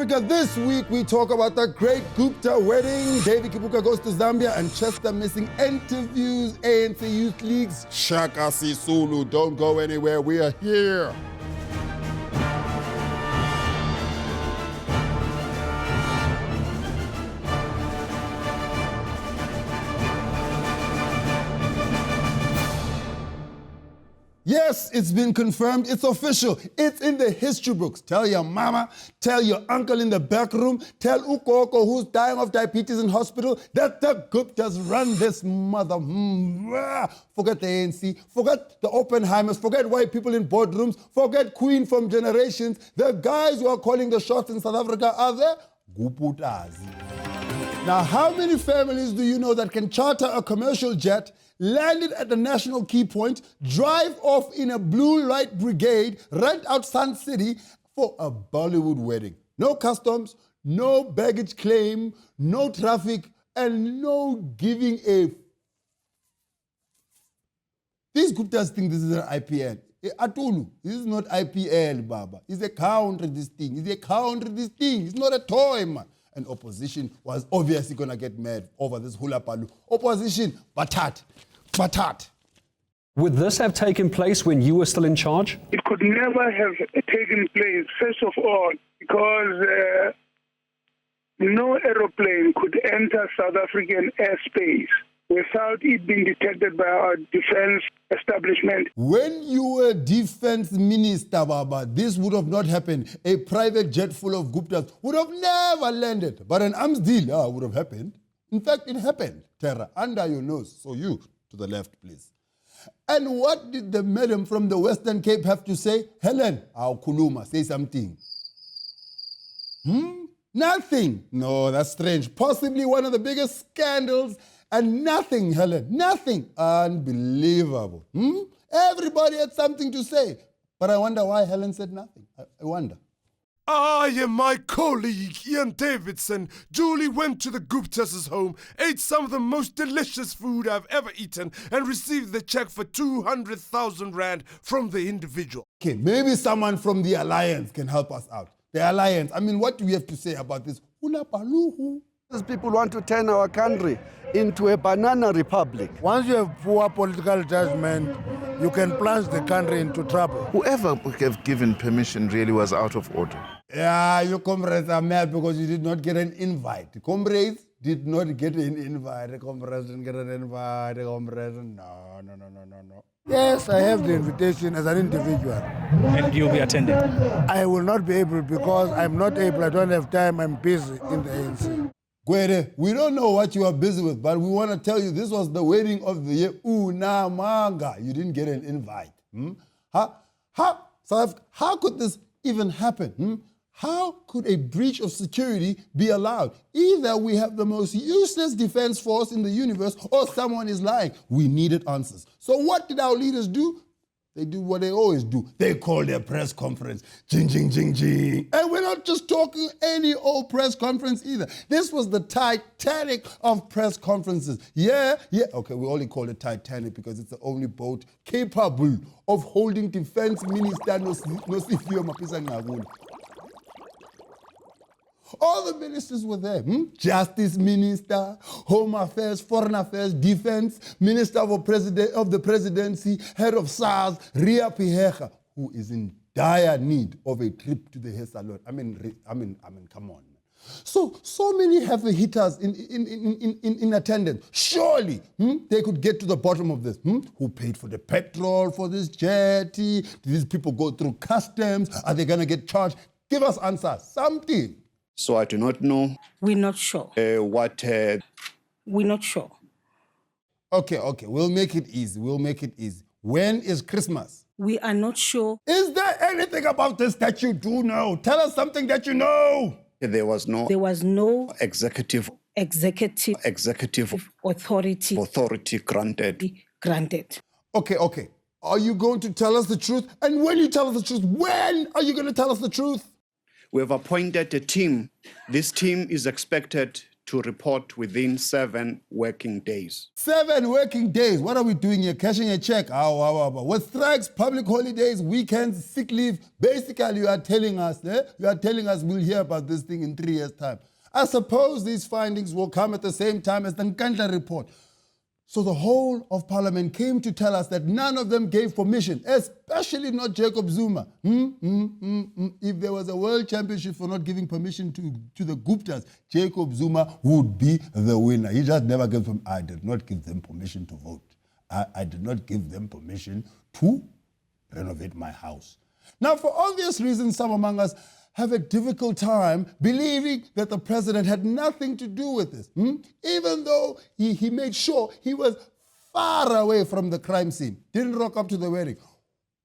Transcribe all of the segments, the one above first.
Africa, this week we talk about the great Gupta wedding, David Kuka goes to Zambia, and Chester missing interviews, ANC Youth League's Shaka Sisulu. Don't go anywhere, we are here. Yes, it's been confirmed, it's official, it's in the history books. Tell your mama, tell your uncle in the back room, tell Ukoko who's dying of diabetes in hospital that the Guptas run this mother. Forget the ANC, forget the Oppenheimers, forget white people in boardrooms, forget Queen from generations. The guys who are calling the shots in South Africa are the Guputas. Now, how many families do you know that can charter a commercial jet, land it at the national key point, drive off in a blue light brigade, rent out Sun City for a Bollywood wedding? No customs, no baggage claim, no traffic, and no giving a... These Guptas think this is an IPL. Atulu, this is not IPL, Baba. It's a country, this thing. It's a country, this thing. It's not a toy, man. And opposition was obviously going to get mad over this hula palu. Opposition, batat. Would this have taken place when you were still in charge? It could never have taken place, first of all, because no aeroplane could enter South African airspace without it being detected by our defense establishment. When you were defense minister, Baba, this would have not happened. A private jet full of Guptas would have never landed. But an arms deal would have happened. In fact, it happened, Terra, under your nose. So you, to the left, please. And what did the madam from the Western Cape have to say? Helen, our Kuluma, say something. Nothing. No, that's strange. Possibly one of the biggest scandals. And nothing, Helen, nothing. Unbelievable. Everybody had something to say. But I wonder why Helen said nothing. I wonder. I and my colleague Ian Davidson duly went to the Guptas' home, ate some of the most delicious food I've ever eaten, and received the check for 200,000 rand from the individual. Okay, maybe someone from the Alliance can help us out. The Alliance, I mean, what do we have to say about this? Hula paluhu. These people want to turn our country into a banana republic. Once you have poor political judgment, you can plunge the country into trouble. Whoever have given permission really was out of order. Yeah, your comrades are mad because you did not get an invite. Comrades did not get an invite. The comrades didn't get an invite. The comrades, no. Yes, I have the invitation as an individual. And you'll be attending? I will not be able because I'm not able, I don't have time, I'm busy in the ANC. Gwede, we don't know what you are busy with, but we want to tell you this was the wedding of the year. Manga. You didn't get an invite. How could this even happen? How could a breach of security be allowed? Either we have the most useless defense force in the universe or someone is lying. We needed answers. So what did our leaders do? They do what they always do. They call their press conference. Jing. And we're not just talking any old press conference either. This was the Titanic of press conferences. Yeah. Okay, we only call it Titanic because it's the only boat capable of holding Defense Minister Nosifio Mapisa Ngabula. All the ministers were there. Justice Minister, Home Affairs, Foreign Affairs, Defense, Minister of the Presidency, Head of SARS, Ria Pihecha, who is in dire need of a trip to the hair salon. I mean, come on. So many heavy hitters in attendance. Surely they could get to the bottom of this. Who paid for the petrol for this jetty? Did these people go through customs? Are they going to get charged? Give us answers, something. So I do not know. We're not sure. We're not sure. Okay, we'll make it easy. When is Christmas? We are not sure. Is there anything about this that you do know? Tell us something that you know. There was no executive authority granted. Okay. Are you going to tell us the truth? And when you tell us the truth, when are you going to tell us the truth? We have appointed a team. This team is expected to report within 7 working days. 7 working days. What are we doing here? Cashing a check? With strikes, public holidays, weekends, sick leave, basically you are telling us we'll hear about this thing in 3 years' time. I suppose these findings will come at the same time as the Nkandla report. So the whole of Parliament came to tell us that none of them gave permission, especially not Jacob Zuma. If there was a world championship for not giving permission to the Guptas, Jacob Zuma would be the winner. He just never gave them. I did not give them permission to vote. I did not give them permission to renovate my house. Now, for obvious reasons, some among us have a difficult time believing that the president had nothing to do with this, even though he made sure he was far away from the crime scene, didn't rock up to the wedding.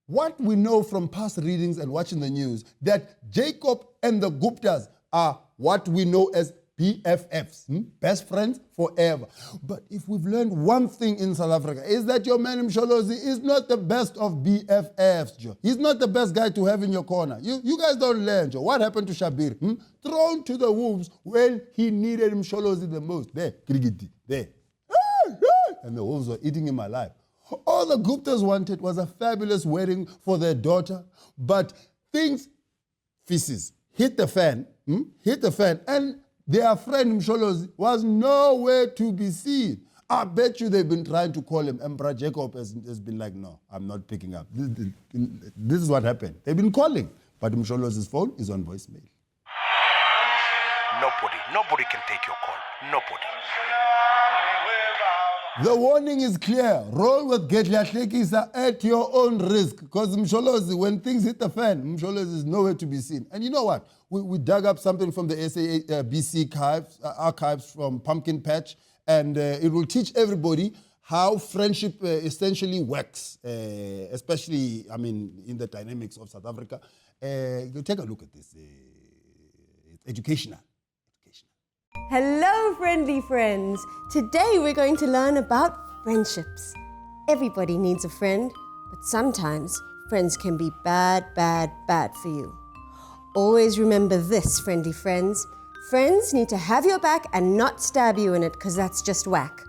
What we know from past readings and watching the news, that Jacob and the Guptas are what we know as BFFs, best friends forever. But if we've learned one thing in South Africa, is that your man Msholozi is not the best of BFFs, Joe. He's not the best guy to have in your corner. You guys don't learn, Joe. What happened to Shabir? Thrown to the wolves when he needed Msholozi the most. There, there. And the wolves were eating him alive. All the Guptas wanted was a fabulous wedding for their daughter, but things, feces, hit the fan, and their friend Msholozi was nowhere to be seen. I bet you they've been trying to call him. Emperor Jacob has been like, no, I'm not picking up. This is what happened. They've been calling, but Msholozi's phone is on voicemail. Nobody can take your call. Nobody. The warning is clear. Roll with Gedlahlekisa at your own risk. Because Msholozi, when things hit the fan, Msholozi is nowhere to be seen. And you know what? We dug up something from the SABC archives from Pumpkin Patch, and it will teach everybody how friendship essentially works, especially, in the dynamics of South Africa. You take a look at this. It's educational. Hello, friendly friends. Today we're going to learn about friendships. Everybody needs a friend, but sometimes friends can be bad for you. Always remember this, friendly friends. Friends need to have your back and not stab you in it, because that's just whack.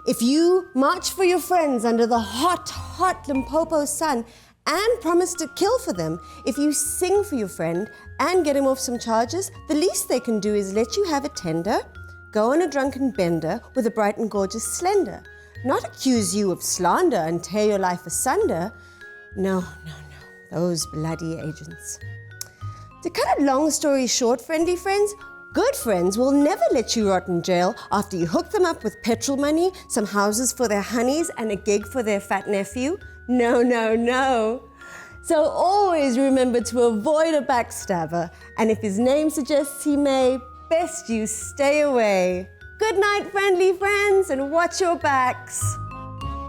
If you march for your friends under the hot Limpopo sun and promise to kill for them, if you sing for your friend and get him off some charges, the least they can do is let you have a tender, go on a drunken bender with a bright and gorgeous slender. Not accuse you of slander and tear your life asunder. No, those bloody agents. To cut a long story short, friendly friends, good friends will never let you rot in jail after you hook them up with petrol money, some houses for their honeys, and a gig for their fat nephew. No. So always remember to avoid a backstabber, and if his name suggests he may, best you stay away. Good night, friendly friends, and watch your backs.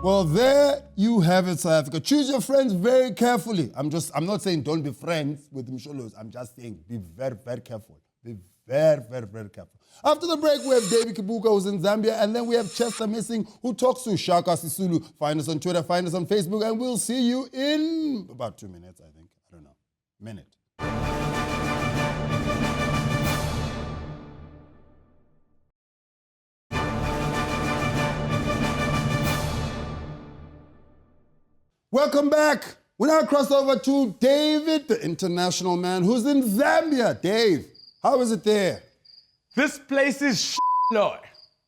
Well, there you have it, South Africa. Choose your friends very carefully. I'm not saying don't be friends with Msholozi. I'm just saying be very, very careful. Be very, very, very careful. After the break, we have David Kuka, who's in Zambia, and then we have Chester Missing, who talks to Shaka Sisulu. Find us on Twitter, find us on Facebook, and we'll see you in about 2 minutes, I think. I don't know. Minute. Welcome back. We now cross over to David, the international man, who's in Zambia. Dave, how is it there? This place is Lord.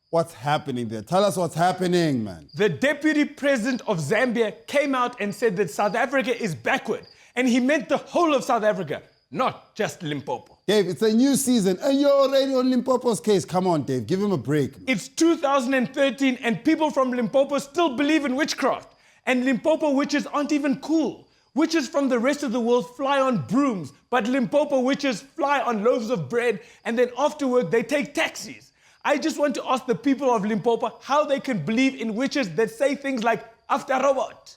What's happening there? Tell us what's happening, man. The deputy president of Zambia came out and said that South Africa is backward. And he meant the whole of South Africa, not just Limpopo. Dave, it's a new season and you're already on Limpopo's case. Come on, Dave, give him a break. It's 2013 and people from Limpopo still believe in witchcraft. And Limpopo witches aren't even cool. Witches from the rest of the world fly on brooms, but Limpopo witches fly on loaves of bread, and then after work they take taxis. I just want to ask the people of Limpopo how they can believe in witches that say things like, after robot,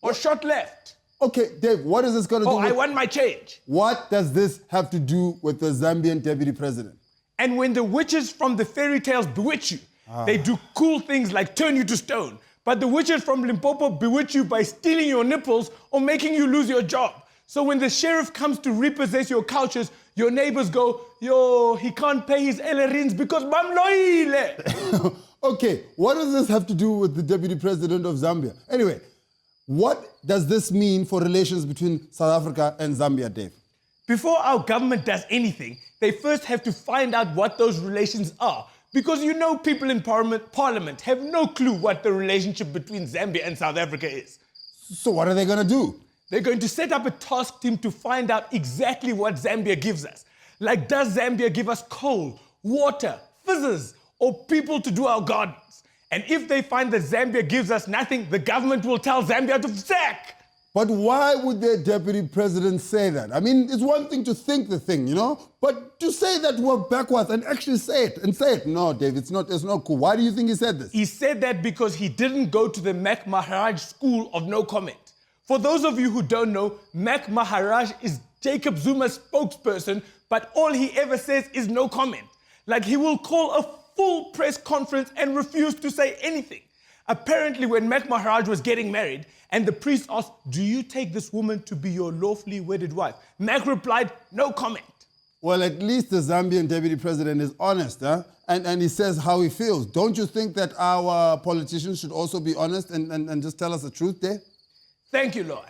or shot left. Okay, Dave, what is this going to do? I want my change. What does this have to do with the Zambian deputy president? And when the witches from the fairy tales bewitch you, they do cool things like turn you to stone. But the witches from Limpopo bewitch you by stealing your nipples or making you lose your job. So when the sheriff comes to repossess your couches, your neighbors go, yo, he can't pay his elerins because bamloile. Okay, what does this have to do with the deputy president of Zambia? Anyway, what does this mean for relations between South Africa and Zambia, Dave? Before our government does anything, they first have to find out what those relations are. Because you know people in parliament have no clue what the relationship between Zambia and South Africa is. So what are they going to do? They're going to set up a task team to find out exactly what Zambia gives us. Like, does Zambia give us coal, water, fizzes, or people to do our gardens? And if they find that Zambia gives us nothing, the government will tell Zambia to sack. But why would their deputy president say that? I mean, it's one thing to think the thing, you know? But to say that we're backwards and actually say it. No, Dave, it's not cool. Why do you think he said this? He said that because he didn't go to the Mac Maharaj School of No Comment. For those of you who don't know, Mac Maharaj is Jacob Zuma's spokesperson, but all he ever says is no comment. Like, he will call a full press conference and refuse to say anything. Apparently, when Mac Maharaj was getting married, and the priest asked, do you take this woman to be your lawfully wedded wife? Mac replied, no comment. Well, at least the Zambian deputy president is honest, huh? And he says how he feels. Don't you think that our politicians should also be honest and just tell us the truth there? Thank you, Lord.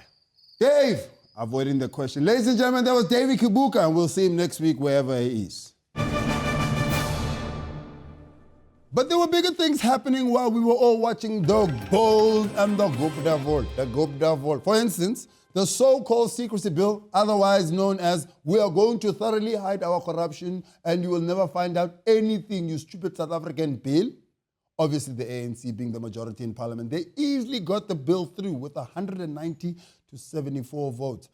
Dave, avoiding the question. Ladies and gentlemen, that was David Kuka, and we'll see him next week wherever he is. But there were bigger things happening while we were all watching the Gold and the Gupta Vault. For instance, the so-called Secrecy Bill, otherwise known as we are going to thoroughly hide our corruption and you will never find out anything, you stupid South African bill. Obviously, the ANC being the majority in parliament, they easily got the bill through with 190 to 74 votes.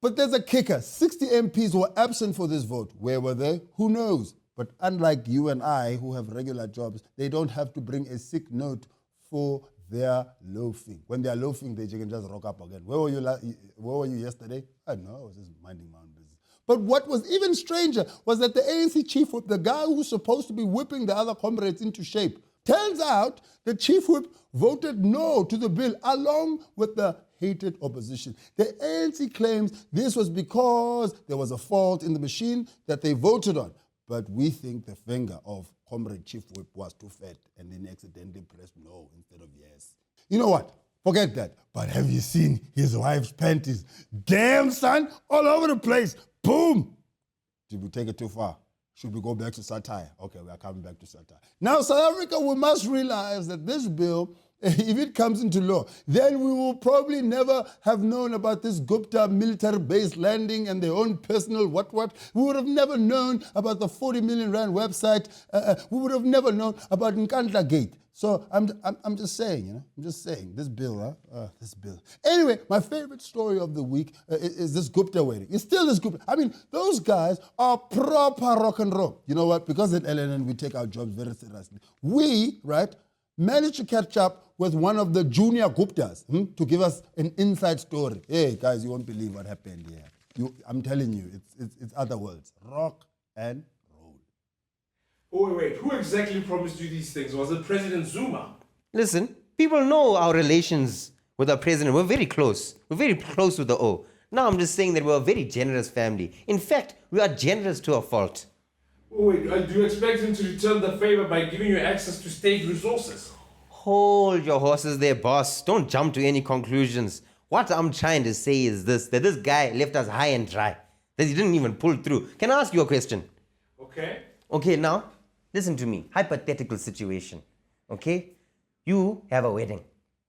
But there's a kicker. 60 MPs were absent for this vote. Where were they? Who knows? But unlike you and I, who have regular jobs, they don't have to bring a sick note for their loafing. When they are loafing, they can just rock up again. Where were you yesterday? I don't know, I was just minding my own business. But what was even stranger was that the ANC chief whip, the guy who's supposed to be whipping the other comrades into shape, turns out the chief whip voted no to the bill along with the hated opposition. The ANC claims this was because there was a fault in the machine that they voted on. But we think the finger of Comrade Chief Whip was too fat and then accidentally pressed no instead of yes. You know what? Forget that. But have you seen his wife's panties? Damn, son, all over the place. Boom! Did we take it too far? Should we go back to satire? Okay, we are coming back to satire. Now, South Africa, we must realize that this bill, if it comes into law, then we will probably never have known about this Gupta military base landing and their own personal what. We would have never known about the 40 million rand website. We would have never known about Nkandla Gate. So I'm just saying, you know, this bill, this bill. Anyway, my favorite story of the week is this Gupta wedding. It's still this Gupta. I mean, those guys are proper rock and roll. You know what? Because at LNN, we take our jobs very seriously. We, right, managed to catch up with one of the junior Guptas to give us an inside story. Hey, guys, you won't believe what happened here. I'm telling you, it's other worlds. Rock and roll. Oh, wait. Who exactly promised you these things? Was it President Zuma? Listen, people know our relations with our president. We're very close. We're very close with the O. Now I'm just saying that we're a very generous family. In fact, we are generous to a fault. Oh, wait. Do you expect him to return the favor by giving you access to state resources? Hold your horses there, boss. Don't jump to any conclusions. What I'm trying to say is this, that this guy left us high and dry. That he didn't even pull through. Can I ask you a question? Okay. Okay, now, listen to me. Hypothetical situation. Okay? You have a wedding.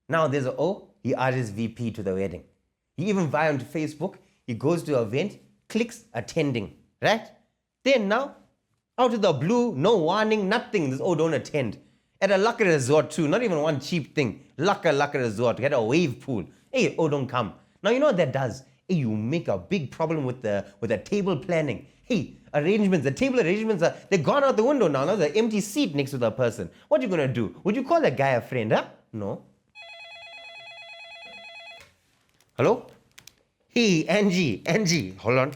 Now there's a O, he RSVP to the wedding. He even via onto Facebook, he goes to an event, clicks attending, right? Then now, out of the blue, no warning, nothing. This, oh, don't attend. At a Laka resort too, not even one cheap thing. Laka resort, get a wave pool. Hey, oh, don't come. Now, you know what that does? Hey, you make a big problem with the table planning. Hey, arrangements, the table arrangements, they're gone out the window now. Now there's an empty seat next to the person. What are you going to do? Would you call that guy a friend, huh? No. Hello? Hey, Angie, hold on.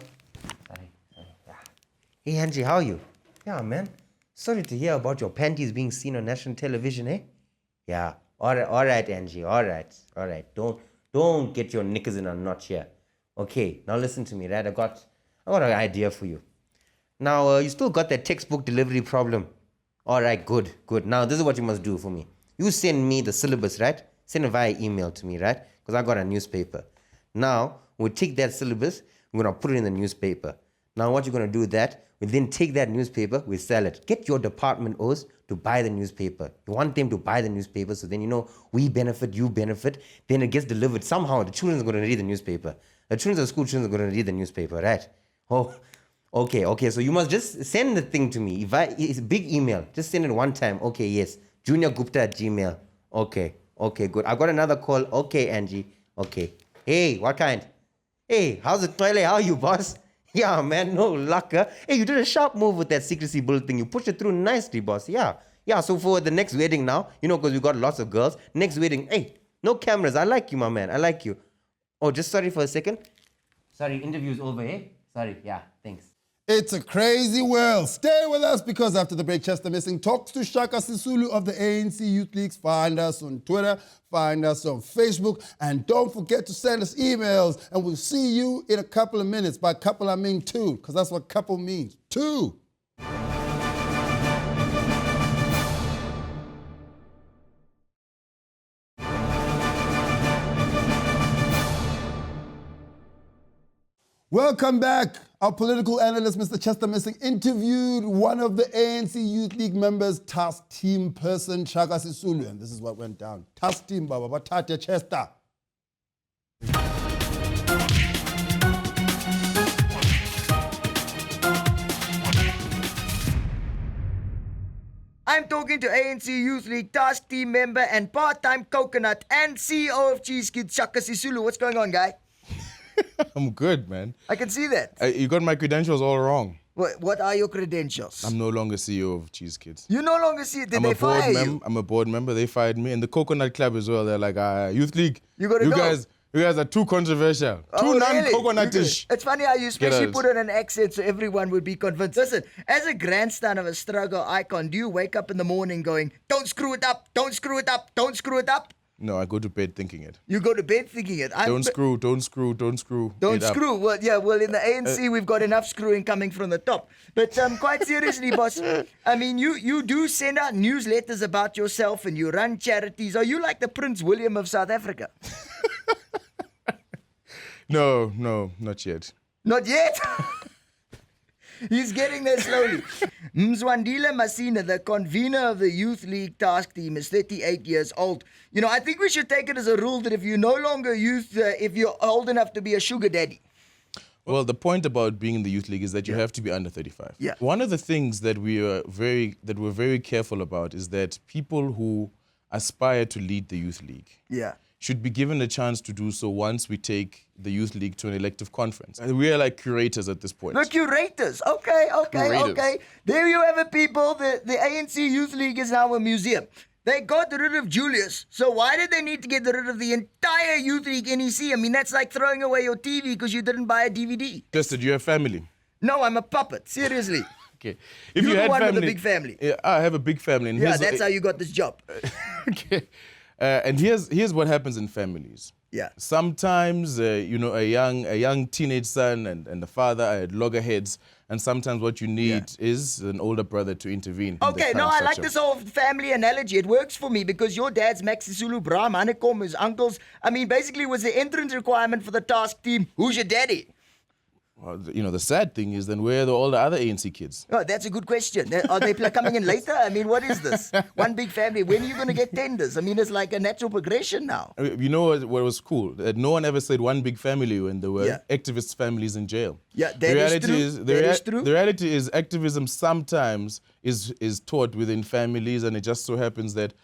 Sorry. Yeah. Hey, Angie, how are you? Yeah, man. Sorry to hear about your panties being seen on national television, eh? Yeah. All right, Angie. All right. Don't get your knickers in a knot here. Okay, now listen to me, right? I got an idea for you. Now, you still got that textbook delivery problem. All right, good. Now, this is what you must do for me. You send me the syllabus, right? Send it via email to me, right? Because I got a newspaper. Now, we'll take that syllabus, we're going to put it in the newspaper. Now, what you're going to do with that, we then take that newspaper, we sell it. Get your department O's to buy the newspaper. You want them to buy the newspaper, so then we benefit, you benefit. Then it gets delivered. Somehow, the children are going to read the newspaper. The children, the school children are going to read the newspaper, right? Oh, okay. So you must just send the thing to me. It's a big email. Just send it one time. Okay, yes. juniorgupta@gmail. Okay, good. I got another call. Okay, Angie. Okay. Hey, what kind? Hey, how's the toilet? How are you, boss? Yeah, man, no luck. Huh? Hey, you did a sharp move with that Secrecy Bill thing. You pushed it through nicely, boss. Yeah, so for the next wedding now, because we got lots of girls, next wedding, hey, no cameras. I like you, my man. I like you. Oh, just sorry for a second. Sorry, interview's over, eh? Sorry, yeah, thanks. It's a crazy world. Stay with us because after the break, Chester Missing talks to Shaka Sisulu of the ANC Youth League. Find us on Twitter, find us on Facebook, and don't forget to send us emails. And we'll see you in a couple of minutes. By couple, I mean two, because that's what couple means. Two. Welcome back. Our political analyst, Mr. Chester Missing, interviewed one of the ANC Youth League members, task team person, Shaka Sisulu, and this is what went down. Task team, Baba, Batata Chester. I'm talking to ANC Youth League task team member and part-time coconut and CEO of Cheese Kids, Shaka Sisulu. What's going on, guy? I'm good, man. I can see that. You got my credentials all wrong. What are your credentials? I'm no longer CEO of Cheese Kids. You no longer see it? Did they fire you? I'm a board member. They fired me. And the Coconut Club as well. They're like, Youth League. You gotta go. You guys are too controversial. Oh, too non-coconutish. It's funny how you especially put on an accent so everyone would be convinced. Listen, as a grandstand of a struggle icon, do you wake up in the morning going, don't screw it up, don't screw it up, don't screw it up? No, I go to bed thinking it. You go to bed thinking it. Don't screw. Don't screw. Don't screw. Well, in the ANC, we've got enough screwing coming from the top. But quite seriously, boss, I mean, you do send out newsletters about yourself and you run charities. Are you like the Prince William of South Africa? No, not yet. Not yet? He's getting there slowly. Mzwandile Masina, the convener of the Youth League task team, is 38 years old. I think we should take it as a rule that if you're no longer youth, if you're old enough to be a sugar daddy. Well, the point about being in the Youth League is that you have to be under 35. Yeah. One of the things that we're very careful about is that people who aspire to lead the Youth League should be given a chance to do so once we take the Youth League to an elective conference. And we are like curators at this point. The curators. Okay. There you have it, people. The ANC Youth League is now a museum. They got rid of Julius. So why did they need to get rid of the entire Youth League NEC? I mean, that's like throwing away your TV because you didn't buy a DVD. Chester, do you have family? No, I'm a puppet. Seriously. Okay. If you had the one with a big family. Yeah, I have a big family. And that's how you got this job. Okay. And here's what happens in families. Yeah. Sometimes, a young teenage son and the father are at loggerheads, and sometimes what you need is an older brother to intervene. Okay, no, I like this whole family analogy. It works for me because your dad's Max Sisulu, Bram, Hanekom, his uncles. I mean, basically was the entrance requirement for the task team. Who's your daddy? Well, the sad thing is then where are all the other ANC kids? Oh, that's a good question. Are they coming in later? I mean, what is this? One big family. When are you going to get tenders? I mean, it's like a natural progression now. You know what was cool? That no one ever said one big family when there were activist families in jail. Yeah, that is true. The reality is activism sometimes is taught within families, and it just so happens that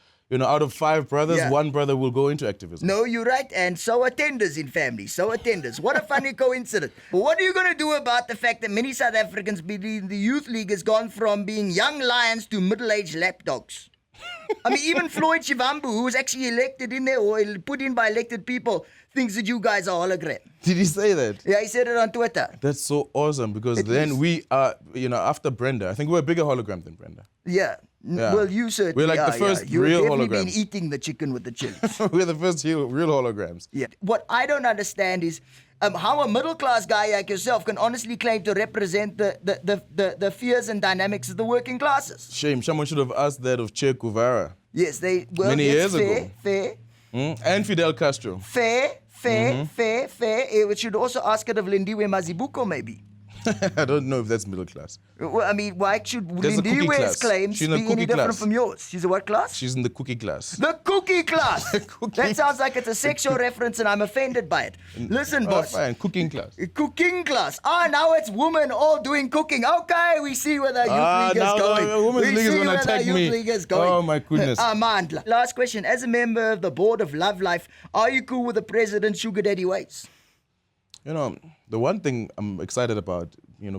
out of 5 brothers, 1 brother will go into activism. No, you're right. And so are tenders in families. So are tenders. What a funny coincidence. But what are you going to do about the fact that many South Africans believe the Youth League has gone from being young lions to middle-aged lapdogs? I mean, even Floyd Shivambu, who was actually elected in there or put in by elected people, thinks that you guys are hologram. Did he say that? Yeah, he said it on Twitter. That's so awesome because we are, after Brenda, I think we're a bigger hologram than Brenda. Yeah. Well, you certainly we're like the first real holograms. You've been eating the chicken with the chilies. We're the first real holograms. Yeah. What I don't understand is how a middle-class guy like yourself can honestly claim to represent the fears and dynamics of the working classes. Shame. Someone should have asked that of Che Guevara. Yes, many years ago. Fair. And Fidel Castro. Fair. We should also ask it of Lindiwe Mazibuko, maybe. I don't know if that's middle class. Well, I mean, why should Lindiwe's claims be any different from yours? She's a what class? She's in the cookie class. The cookie class! That sounds like it's a sexual reference and I'm offended by it. Listen, boss. Fine, cooking class. Cooking class. Now it's women all doing cooking. Okay, we see where the youth league is going. The women's league is going to attack me. Oh, my goodness. Amandla. Last question. As a member of the board of Love Life, are you cool with the president's sugar daddy ways? You know, the one thing I'm excited about,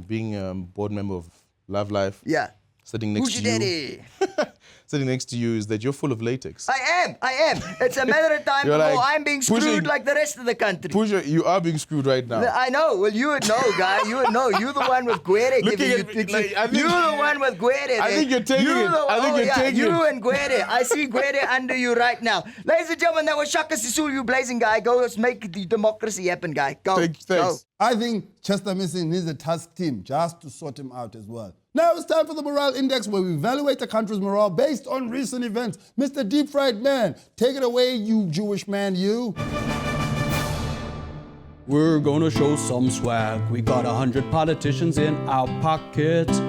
being a board member of Love Life. Yeah. Sitting next Who's to your you. daddy? Sitting next to you is that you're full of latex. I am. It's a matter of time before I'm being screwed like the rest of the country. Pusha, you are being screwed right now. I know. Well, you would know, guy. You would know. You're the one with Guerre giving you tricks. You're the one with Guerre. I think you're taking it. I think you're taking it. You and Guerre. I see Guerre under you right now. Ladies and gentlemen, that was Shaka Sisulu, you blazing guy. Go, let's make the democracy happen, guy. Go. Thanks. Go. I think Chester Missing needs a task team just to sort him out as well. Now it's time for the Morale Index, where we evaluate the country's morale based on recent events. Mr. Deep Fried Man, take it away, you Jewish man, you. We're gonna show some swag. We got 100 politicians in our pockets.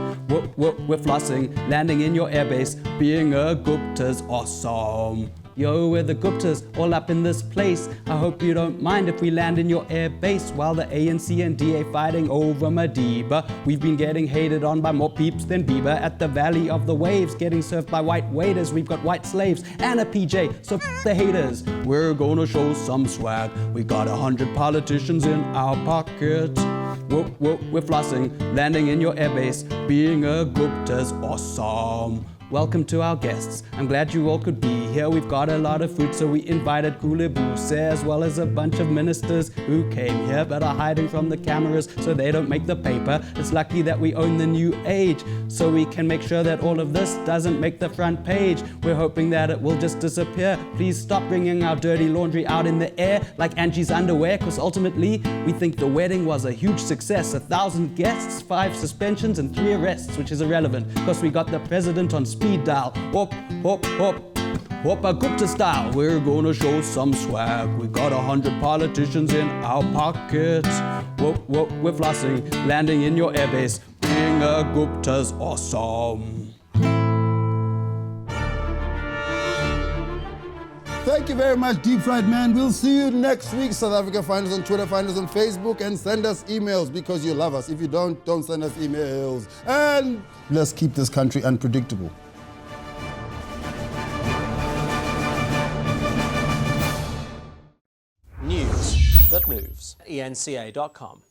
We're flossing, landing in your airbase. Being a Gupta's awesome. Yo, we're the Guptas, all up in this place. I hope you don't mind if we land in your air base while the ANC and DA fighting over Madiba. We've been getting hated on by more peeps than Bieber at the Valley of the Waves, getting served by white waiters. We've got white slaves and a PJ, so f the haters. We're gonna show some swag. We got 100 politicians in our pockets. We're flossing, landing in your airbase. Being a Gupta's awesome. Welcome to our guests. I'm glad you all could be here. We've got a lot of food, so we invited Kulebuse as well as a bunch of ministers who came here but are hiding from the cameras so they don't make the paper. It's lucky that we own the new age, so we can make sure that all of this doesn't make the front page. We're hoping that it will just disappear. Please stop bringing our dirty laundry out in the air like Angie's underwear, because ultimately we think the wedding was a huge success. 1,000 guests, 5 suspensions and 3 arrests, which is irrelevant because we got the president on speed dial. Hop, hop, hop. Whopper Gupta style. We're gonna show some swag. We got 100 politicians in our pockets. We're flossing, landing in your airbase. Being a Gupta's awesome. Thank you very much, Deep Fried Man. We'll see you next week. South Africa, find us on Twitter, find us on Facebook, and send us emails because you love us. If you don't send us emails. And let's keep this country unpredictable. News that moves. ENCA.com.